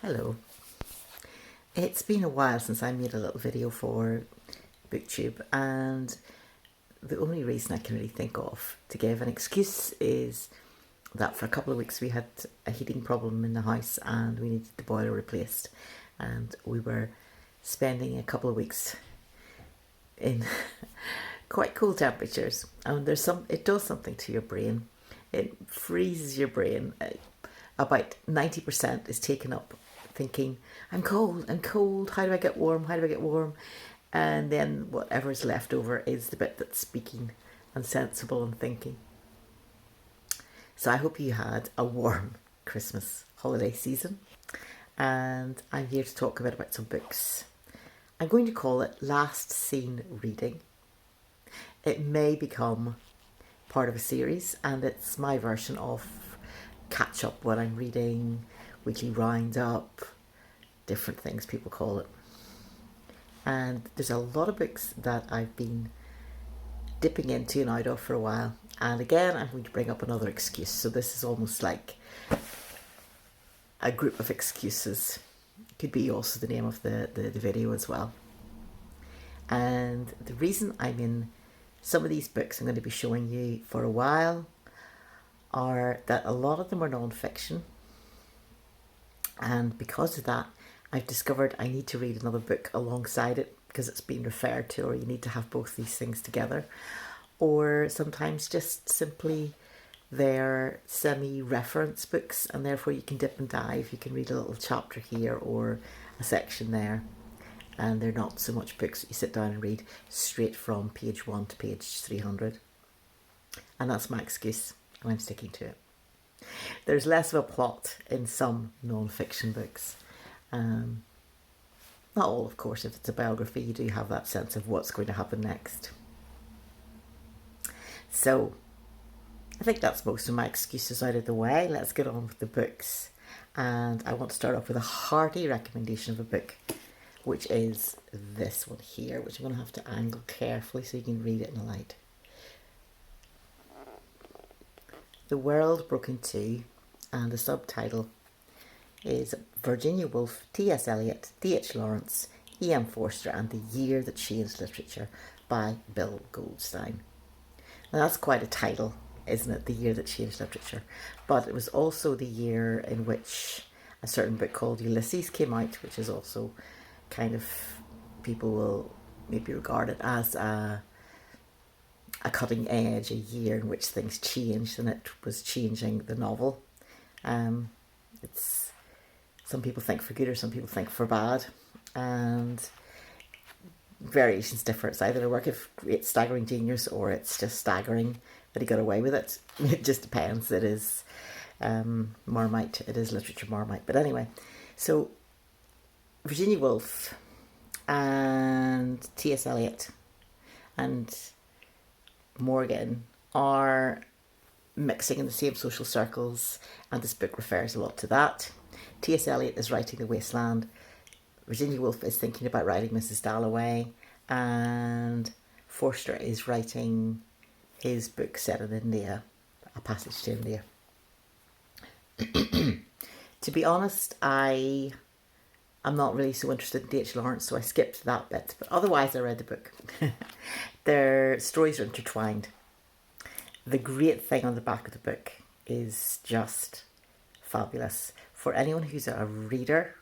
Hello. It's been a while since I made a little video for BookTube, and the only reason I can really think of to give an excuse is that for a couple of weeks we had a heating problem in the house and we needed the boiler replaced, and we were spending a couple of weeks in quite cold temperatures, and it does something to your brain. It freezes your brain. About 90% is taken up thinking, I'm cold, how do I get warm, and then whatever is left over is the bit that's speaking and sensible and thinking. So I hope you had a warm Christmas holiday season, and I'm here to talk about some books. I'm going to call it Last Scene Reading. It may become part of a series, and it's my version of catch up what I'm reading, weekly roundup, different things people call it. And there's a lot of books that I've been dipping into and out of for a while, and again I'm going to bring up another excuse, so this is almost like a group of excuses. Could be also the name of the video as well. And the reason I'm in some of these books I'm going to be showing you for a while are that a lot of them are non-fiction, and because of that I've discovered I need to read another book alongside it because it's been referred to, or you need to have both these things together, or sometimes just simply they're semi-reference books and therefore you can dip and dive, you can read a little chapter here or a section there, and they're not so much books that you sit down and read straight from page 1 to page 300. And that's my excuse, and I'm sticking to it. There's less of a plot in some non-fiction books. Not all, of course. If it's a biography, you do have that sense of what's going to happen next. So I think that's most of my excuses out of the way. Let's get on with the books. And I want to start off with a hearty recommendation of a book, which is this one here, which I'm going to have to angle carefully so you can read it in the light. The World Broke in Two, and the subtitle is Virginia Woolf, T.S. Eliot, D.H. Lawrence, E.M. Forster, and the Year That Changed Literature by Bill Goldstein. Now that's quite a title, isn't it? The Year That Changed Literature. But it was also the year in which a certain book called Ulysses came out, which is also kind of, people will maybe regard it as a cutting edge, a year in which things changed, and it was changing the novel. It's, some people think for good or some people think for bad, and variations differ. It's either a work of great staggering genius or it's just staggering that he got away with it. It just depends. It is Marmite, it is literature Marmite. But anyway, so Virginia Woolf and T.S. Eliot and Morgan are mixing in the same social circles, and this book refers a lot to that. T.S. Eliot is writing The Wasteland, Virginia Woolf is thinking about writing Mrs. Dalloway, and Forster is writing his book set in India, A Passage to India. To be honest, I'm not really so interested in D.H. Lawrence, so I skipped that bit, but otherwise I read the book. Their stories are intertwined. The great thing on the back of the book is just fabulous. For anyone who's a writer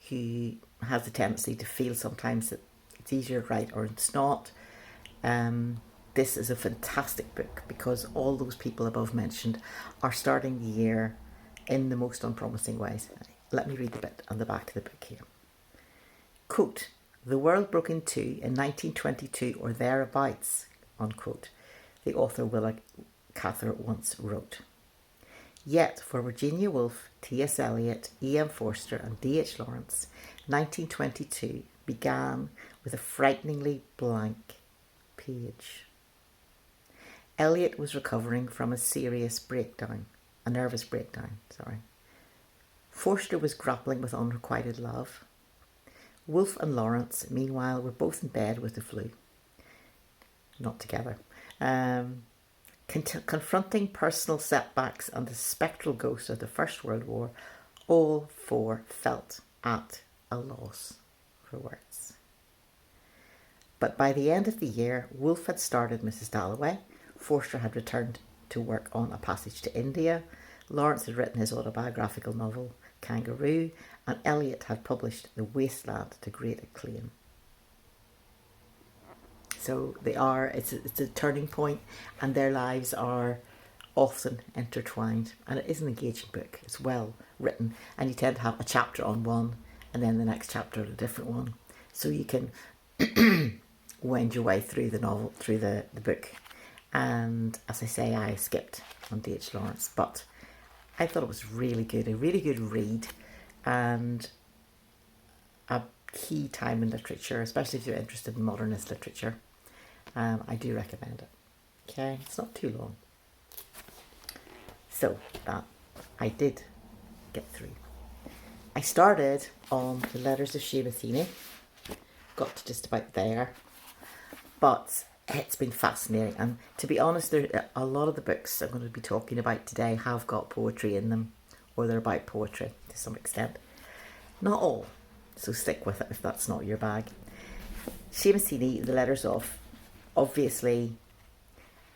who has a tendency to feel sometimes that it's easier to write or it's not, this is a fantastic book because all those people above mentioned are starting the year in the most unpromising ways. Let me read the bit on the back of the book here. Quote, "The world broke in two in 1922 or thereabouts," unquote, the author Willa Cather once wrote. Yet for Virginia Woolf, T.S. Eliot, E.M. Forster and D.H. Lawrence, 1922 began with a frighteningly blank page. Eliot was recovering from a nervous breakdown. Forster was grappling with unrequited love. Woolf and Lawrence, meanwhile, were both in bed with the flu. Not together. Confronting personal setbacks and the spectral ghost of the First World War, all four felt at a loss for words. But by the end of the year, Woolf had started Mrs. Dalloway, Forster had returned to work on A Passage to India, Lawrence had written his autobiographical novel Kangaroo, and Eliot had published The Wasteland to great acclaim. So it's a turning point, and their lives are often intertwined, and it is an engaging book. It's well written, and you tend to have a chapter on one and then the next chapter on a different one, so you can wend your way through the novel, through the book. And as I say, I skipped on D.H. Lawrence, but I thought it was really good, a really good read, and a key time in literature, especially if you're interested in modernist literature. I do recommend it. Okay, it's not too long. So that I did get through. I started on the letters of Seamus Heaney, got to just about there, but it's been fascinating. And to be honest, a lot of the books I'm going to be talking about today have got poetry in them, or they're about poetry to some extent. Not all, so stick with it if that's not your bag. Seamus Heaney, The Letters Of, obviously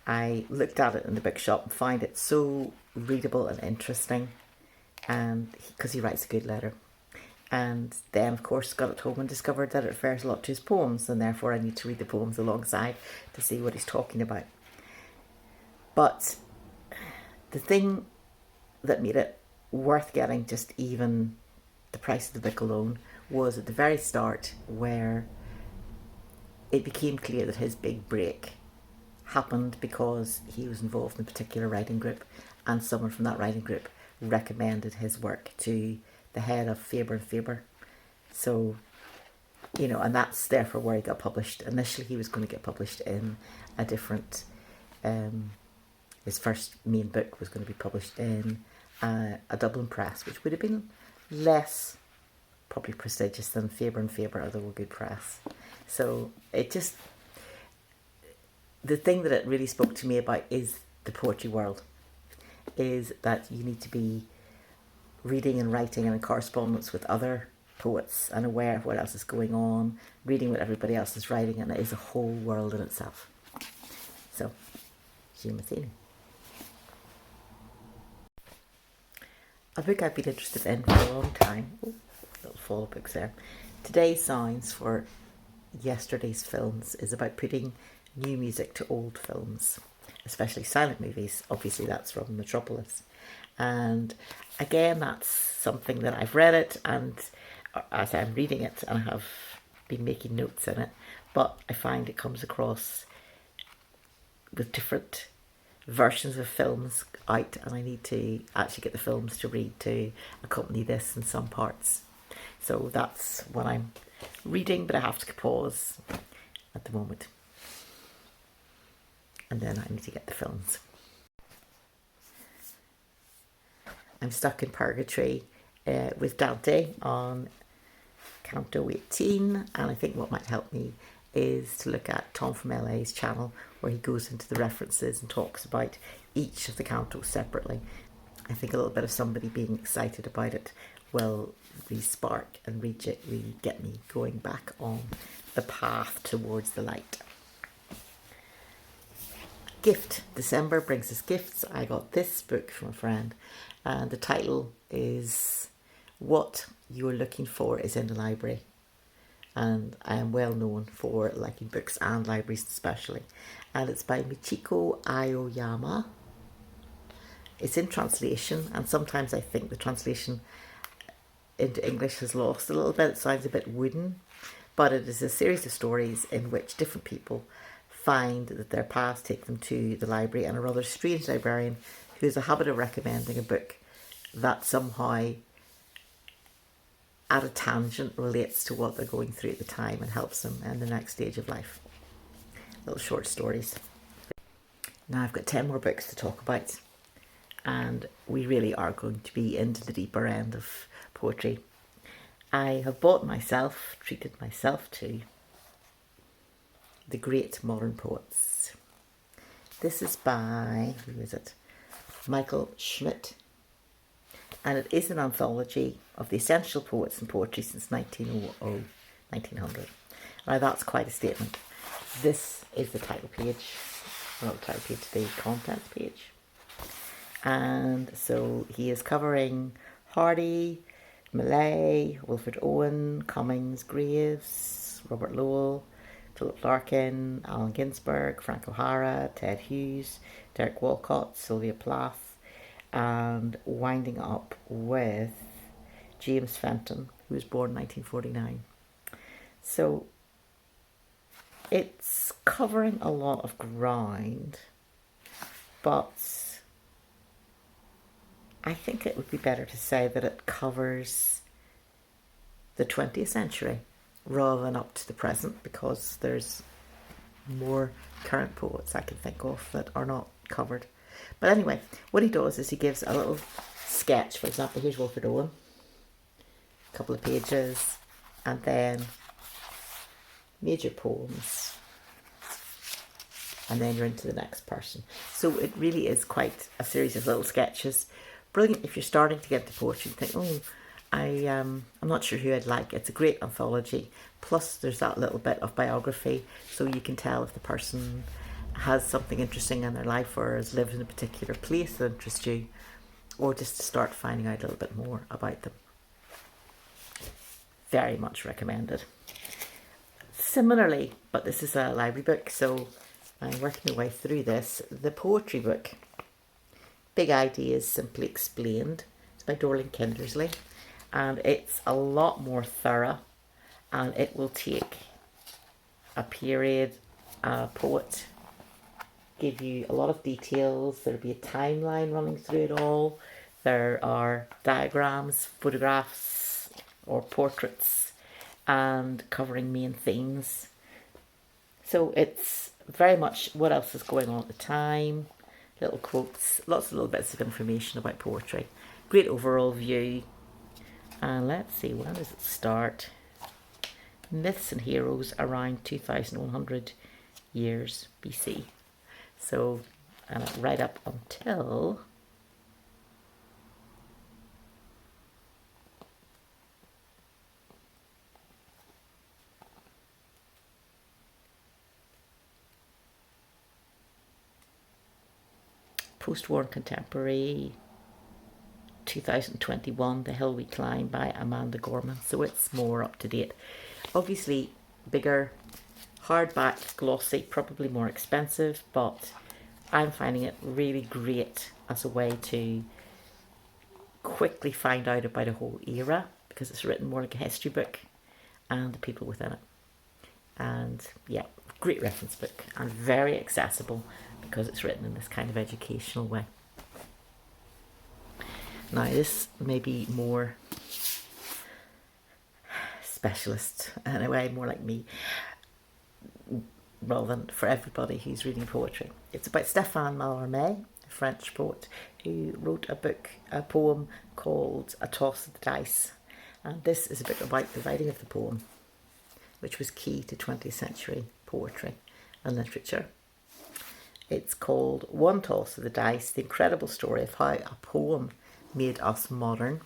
I looked at it in the bookshop and find it so readable and interesting, and because he writes a good letter. And then of course got it home and discovered that it refers a lot to his poems, and therefore I need to read the poems alongside to see what he's talking about. But the thing that made it worth getting just even the price of the book alone was at the very start, where it became clear that his big break happened because he was involved in a particular writing group, and someone from that writing group recommended his work to the head of Faber and Faber. So, and that's therefore where he got published. Initially he was going to get published in a different, his first main book was going to be published in a Dublin press, which would have been less probably prestigious than Faber and Faber, although a good press. So it just, the thing that it really spoke to me about is the poetry world, is that you need to be reading and writing and in correspondence with other poets and aware of what else is going on, reading what everybody else is writing, and it is a whole world in itself. So, Seamus Heaney. A book I've been interested in for a long time. Oh, little fall of books there. Today's Sounds for Yesterday's Films is about putting new music to old films, especially silent movies. Obviously that's from Metropolis. And again, that's something that I've read it, and as I'm reading it, and I have been making notes in it, but I find it comes across with different versions of films out, and I need to actually get the films to read to accompany this in some parts. So that's what I'm reading, but I have to pause at the moment. And then I need to get the films. I'm stuck in purgatory with Dante on Canto 18, and I think what might help me is to look at Tom from LA's channel, where he goes into the references and talks about each of the cantos separately. I think a little bit of somebody being excited about it will re-spark and get me going back on the path towards the light. Gift. December brings us gifts. I got this book from a friend, and the title is What You're Looking For Is in the Library. And I am well known for liking books and libraries especially. And it's by Michiko Aoyama. It's in translation, and sometimes I think the translation into English has lost a little bit. It sounds a bit wooden, but it is a series of stories in which different people find that their paths take them to the library, and a rather strange librarian who has a habit of recommending a book that somehow at a tangent relates to what they're going through at the time and helps them in the next stage of life. Little short stories. Now I've got 10 more books to talk about, and we really are going to be into the deeper end of poetry. I have treated myself to The Great Modern Poets. This is by, who is it? Michael Schmidt. and it is an anthology of the essential poets and poetry since 1900. Now that's quite a statement. This is the title page, not the title page, the contents page. And so he is covering Hardy, Malay, Wilfred Owen, Cummings, Graves, Robert Lowell, Philip Larkin, Allen Ginsberg, Frank O'Hara, Ted Hughes, Derek Walcott, Sylvia Plath, and winding up with James Fenton, who was born in 1949. So it's covering a lot of ground, but I think it would be better to say that it covers the 20th century rather than up to the present, because there's more current poets I can think of that are not covered. But anyway, what he does is he gives a little sketch. For example, here's Wilfred Owen, a couple of pages, and then major poems, and then you're into the next person. So it really is quite a series of little sketches. Brilliant if you're starting to get into poetry and think, oh, I'm not sure who I'd like. It's a great anthology. Plus there's that little bit of biography, so you can tell if the person has something interesting in their life or has lived in a particular place that interests you, or just to start finding out a little bit more about them. Very much recommended. Similarly, but this is a library book, so I'm working my way through this, the poetry book, Big Ideas Simply Explained. It's by Dorling Kindersley, and it's a lot more thorough, and it will take a period, a poet, give you a lot of details. There'll be a timeline running through it all. There are diagrams, photographs or portraits, and covering main themes. So it's very much what else is going on at the time, little quotes, lots of little bits of information about poetry. Great overall view. And let's see, when does it start? Myths and heroes around 2100 years BC. So, right up until post-war and contemporary 2021, The Hill We Climb by Amanda Gorman. So it's more up to date. Obviously bigger, hardback, glossy, probably more expensive, but I'm finding it really great as a way to quickly find out about a whole era, because it's written more like a history book and the people within it. And yeah, great reference book and very accessible because it's written in this kind of educational way. Now this may be more specialist in a way, more like me, rather than for everybody who's reading poetry. It's about Stephane Mallarmé, a French poet, who wrote a poem called A Toss of the Dice. And this is a bit about the writing of the poem, which was key to 20th century poetry and literature. It's called One Toss of the Dice, the incredible story of how a poem made us modern.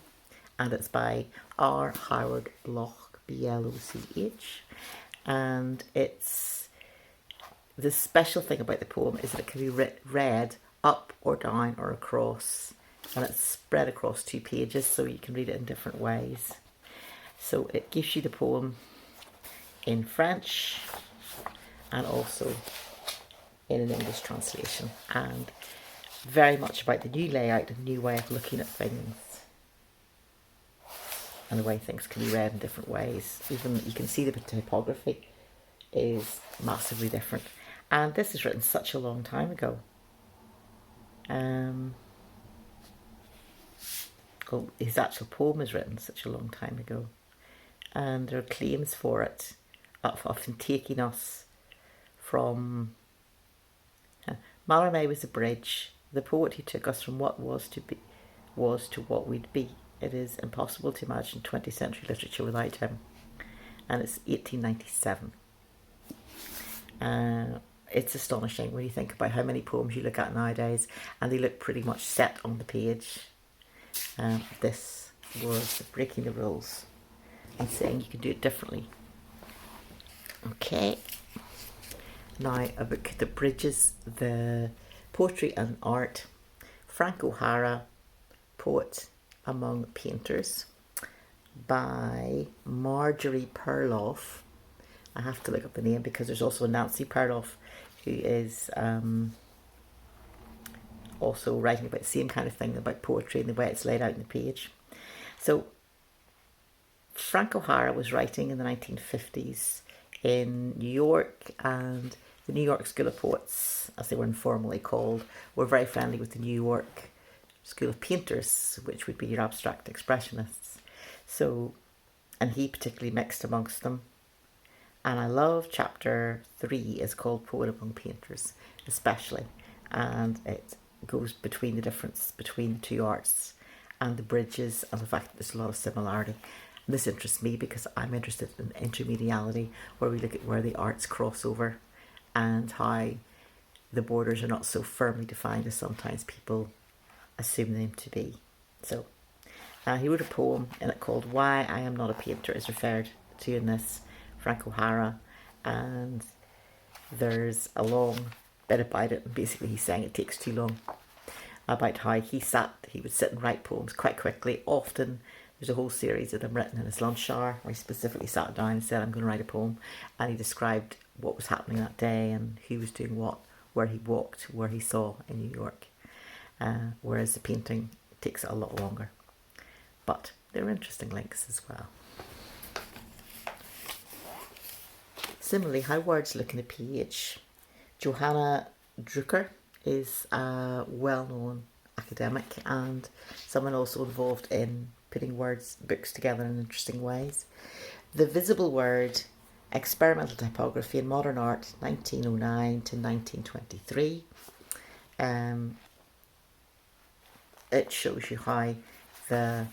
And it's by R. Howard Bloch, B-L-O-C-H. And it's, the special thing about the poem is that it can be read up or down or across, and it's spread across 2 pages, so you can read it in different ways. So it gives you the poem in French and also in an English translation, and very much about the new layout, a new way of looking at things, and the way things can be read in different ways. Even you can see the typography is massively different. And this is written such a long time ago. His actual poem is written such a long time ago. And there are claims for it, often taking us from... Mallarmé was a bridge, the poet who took us from what was to what we'd be. It is impossible to imagine 20th century literature without him. And it's 1897. It's astonishing when you think about how many poems you look at nowadays, and they look pretty much set on the page. This was breaking the rules and saying you can do it differently. Okay, now a book that bridges the poetry and art. Frank O'Hara, Poet Among Painters, by Marjorie Perloff. I have to look up the name because there's also Nancy Perloff, who is also writing about the same kind of thing, about poetry and the way it's laid out in the page. So Frank O'Hara was writing in the 1950s in New York, and the New York School of Poets, as they were informally called, were very friendly with the New York School of Painters, which would be your abstract expressionists. So, and he particularly mixed amongst them. And I love chapter 3 is called Poet Among Painters, especially. And it goes between the difference between the two arts and the bridges and the fact that there's a lot of similarity. And this interests me because I'm interested in intermediality, where we look at where the arts cross over and how the borders are not so firmly defined as sometimes people assume them to be. So he wrote a poem in it called Why I Am Not a Painter, is referred to in this, Frank O'Hara, and there's a long bit about it, and basically he's saying it takes too long, about how he would sit and write poems quite quickly. Often there's a whole series of them written in his lunch hour, where he specifically sat down and said, I'm going to write a poem, and he described what was happening that day and who was doing what, where he walked, where he saw in New York, whereas the painting takes a lot longer. But there are interesting links as well. Similarly, how words look in a page. Johanna Drucker is a well-known academic and someone also involved in putting books together in interesting ways. The Visible Word, Experimental Typography in Modern Art, 1909 to 1923. It shows you how the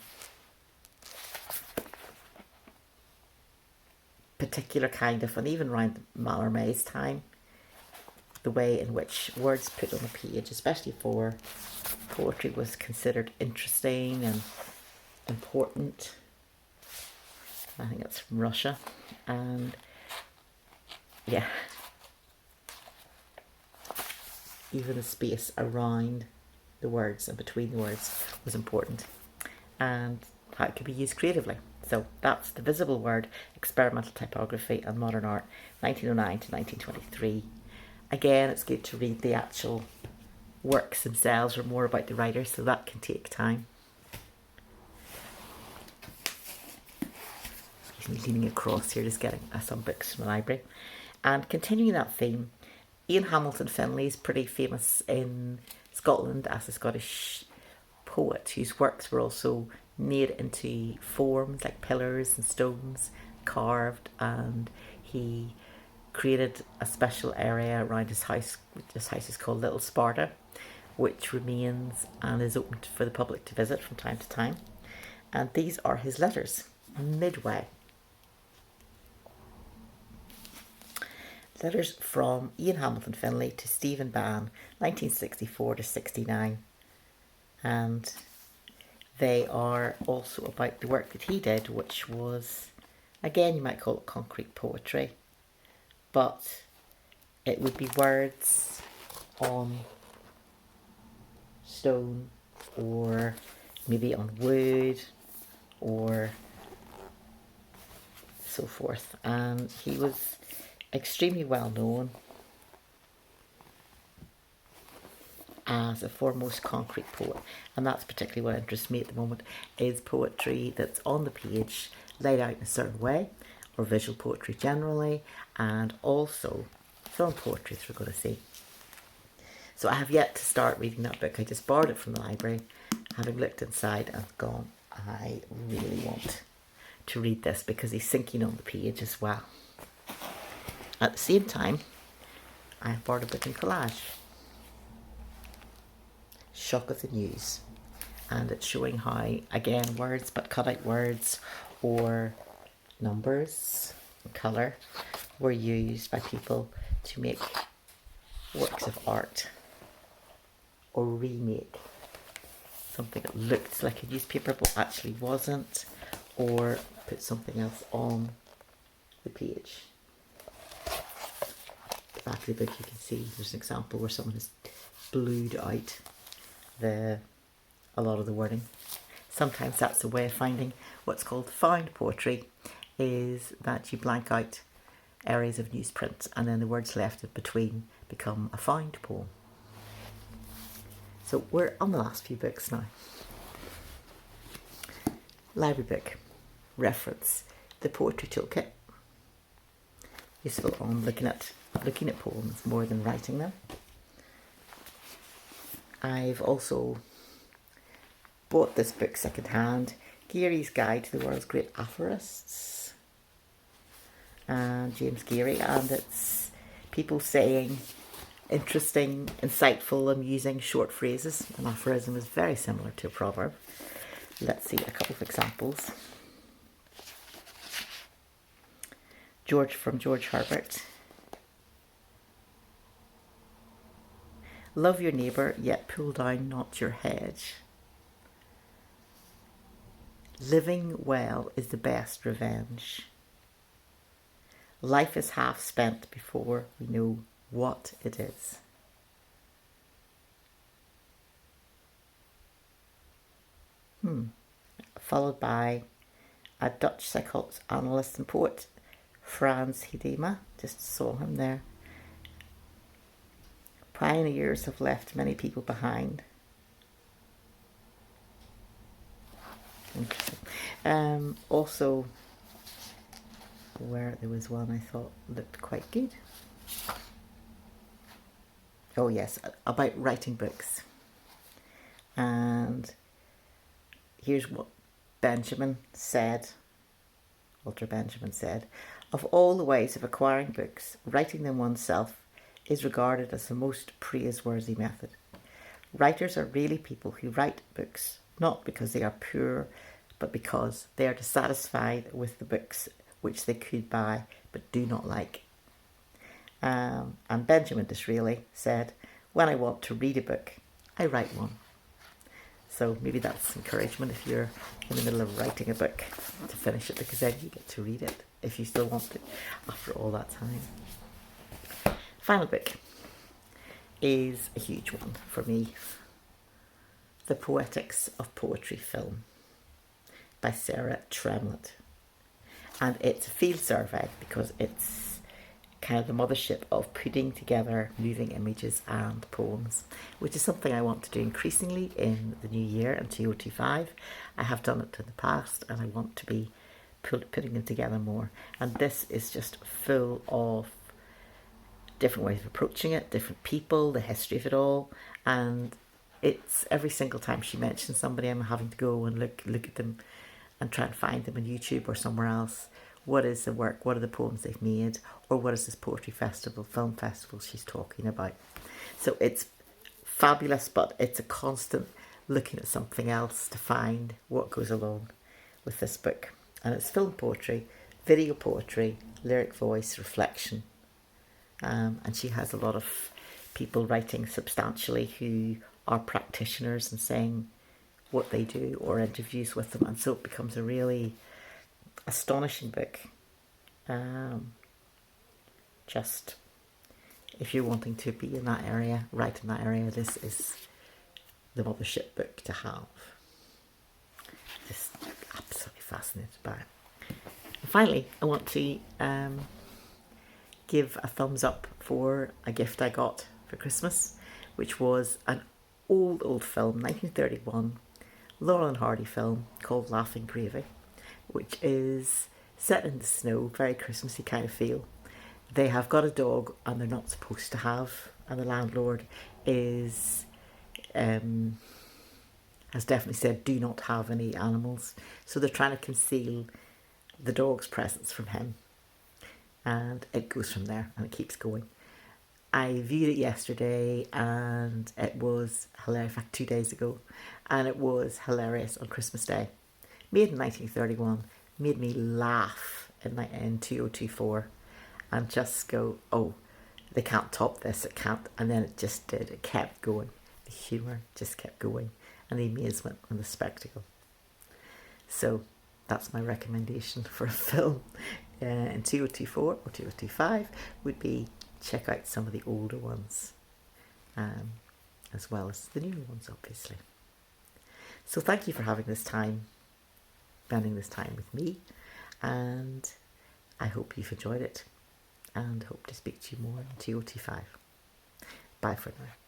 particular kind of, and even around Mallarmé's time, the way in which words put on a page, especially for poetry, was considered interesting and important. I think it's from Russia, and yeah, even the space around the words and between the words was important, and how it could be used creatively. So that's The Visible Word, Experimental Typography and Modern Art, 1909 to 1923. Again, it's good to read the actual works themselves or more about the writer, so that can take time. He's leaning across here, just getting some books from the library. And continuing that theme, Ian Hamilton Finlay is pretty famous in Scotland as a Scottish poet whose works were also made into forms like pillars and stones, carved, and he created a special area around his house, which his house is called Little Sparta, which remains and is open for the public to visit from time to time. And these are his letters, Midway. Letters from Ian Hamilton Finlay to Stephen Bann, 1964 to 69. And they are also about the work that he did, which was, again, you might call it concrete poetry, but it would be words on stone or maybe on wood or so forth. And he was extremely well known as a foremost concrete poet, and that's particularly what interests me at the moment, is poetry that's on the page, laid out in a certain way, or visual poetry generally, and also film poetry, as we're going to see. So I have yet to start reading that book. I just borrowed it from the library, having looked inside and gone, I really want to read this because he's sinking on the page as well. At the same time, I have borrowed a book in collage, Shock of the News, and it's showing how, again, words, but cut out words or numbers and colour were used by people to make works of art or remake something that looked like a newspaper but actually wasn't, or put something else on the page. The back of the book, you can see there's an example where someone has blued out a lot of the wording. Sometimes that's a way of finding what's called found poetry, is that you blank out areas of newsprint and then the words left in between become a found poem. So we're on the last few books now. Library book. Reference. The Poetry Toolkit. Useful on looking at poems more than writing them. I've also bought this book second-hand, Geary's Guide to the World's Great Aphorists, and James Geary, and it's people saying interesting, insightful, amusing short phrases. An aphorism is very similar to a proverb. Let's see a couple of examples. From George Herbert. Love your neighbour, yet pull down not your hedge. Living well is the best revenge. Life is half spent before we know what it is. Followed by a Dutch psychoanalyst and poet, Frans Hedema. Just saw him there. Pioneers have left many people behind. Interesting. Also, where there was one I thought looked quite good. Oh yes, about writing books. And here's what Walter Benjamin said, of all the ways of acquiring books, writing them oneself is regarded as the most praiseworthy method. Writers are really people who write books, not because they are poor, but because they are dissatisfied with the books which they could buy but do not like. And Benjamin Disraeli said, when I want to read a book, I write one. So maybe that's encouragement if you're in the middle of writing a book to finish it, because then you get to read it if you still want it after all that time. Final book is a huge one for me. The Poetics of Poetry Film by Sarah Tremlett. And it's a field survey because it's kind of the mothership of putting together moving images and poems, which is something I want to do increasingly in the new year in 2025. I have done it in the past and I want to be putting them together more. And this is just full of different ways of approaching it, different people, the history of it all, and it's every single time she mentions somebody, I'm having to go and look at them and try and find them on YouTube or somewhere else. What is the work? What are the poems they've made? Or what is this poetry festival, film festival she's talking about? So it's fabulous, but it's a constant looking at something else to find what goes along with this book. And it's film poetry, video poetry, lyric voice, reflection. And she has a lot of people writing substantially who are practitioners and saying what they do, or interviews with them, and so it becomes a really astonishing book. Just if you're wanting to be in that area, write in that area, this is the mothership book to have. Just absolutely fascinated by it. And finally, I want to give a thumbs up for a gift I got for Christmas, which was an old film, 1931, Laurel and Hardy film called Laughing Gravy, which is set in the snow, very Christmassy kind of feel. They have got a dog and they're not supposed to have, and the landlord has definitely said do not have any animals, so they're trying to conceal the dog's presence from him, and it goes from there and it keeps going. I viewed it yesterday and it was hilarious, in fact 2 days ago, and it was hilarious on Christmas Day. Made in 1931, made me laugh in 2024 and just go, oh, they can't top this, it can't, and then it just did, it kept going. The humour just kept going. and the amazement and the spectacle. So that's my recommendation for a film in 2024 or 2025 would be check out some of the older ones, as well as the newer ones, obviously. So thank you for having this time, spending this time with me, and I hope you've enjoyed it, and hope to speak to you more in 2025. Bye for now.